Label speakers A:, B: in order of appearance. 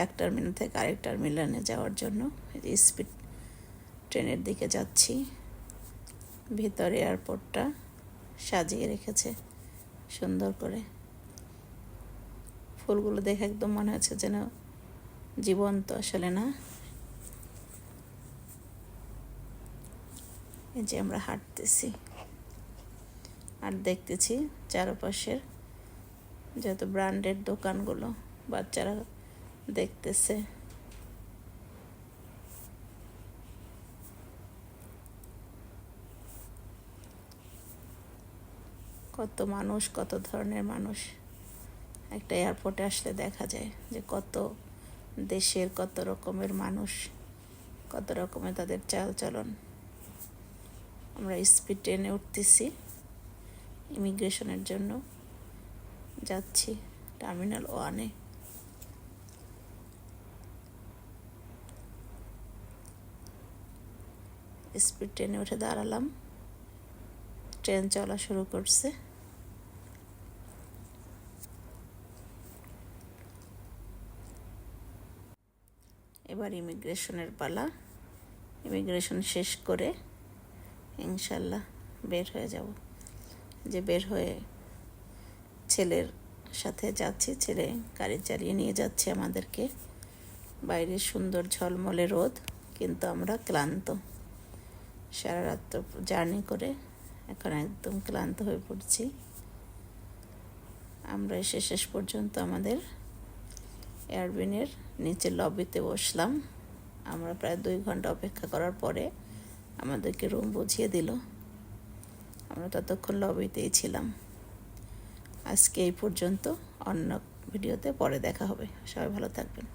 A: এক টার্মিনাল থেকে আরেক টার্মিনালে যাওয়ার জন্য স্পিড ট্রেনের দিকে যাচ্ছি। ভিতরে এয়ারপোর্টটা সাজিয়ে রেখেছে সুন্দর করে। ফুলগুলো দেখে একদম মনে হচ্ছে যেন জীবন্ত, আসলে না। এই যে আমরা হাঁটতেছি আর দেখতেছি চারপাশের যত ব্র্যান্ডের দোকানগুলো বাচ্চারা দেখতেছে। কত মানুষ, কত ধরনের মানুষ একটা এয়ারপোর্টে আসলে দেখা যায় যে কত দেশের কত রকমের মানুষ, কত রকমের তাদের চালচলন। আমরা স্পিড ট্রেনে উঠতেছি, ইমিগ্রেশনের জন্য যাচ্ছি টার্মিনাল 1-এ। স্পিড ট্রেনে উঠে দাঁড়ালাম, ট্রেন চলা শুরু করছে। এবার ইমিগ্রেশনের পালা। ইমিগ্রেশন শেষ করে ইনশাল্লাহ বের হয়ে যাব। যে বের হয়ে ছেলের সাথে যাচ্ছি, ছেলে গাড়ি চালিয়ে নিয়ে যাচ্ছে আমাদেরকে। বাইরে সুন্দর ঝলমলে রোদ, কিন্তু আমরা ক্লান্ত। সারা রাত জার্নি করে এখন একদম ক্লান্ত হয়ে পড়ছি। আমরা এসে শেষ পর্যন্ত আমাদের এয়ারবিনের নিচে লবিতে বসলাম। আমরা প্রায় 2 ঘন্টা অপেক্ষা করার পরে আমাদেরকে রুম বুঝিয়ে দিল। আমরা ততক্ষণ লবিতেই ছিলাম। আজকে এই পর্যন্ত, অন্য ভিডিওতে পরে দেখা হবে। সবাই ভালো থাকবেন।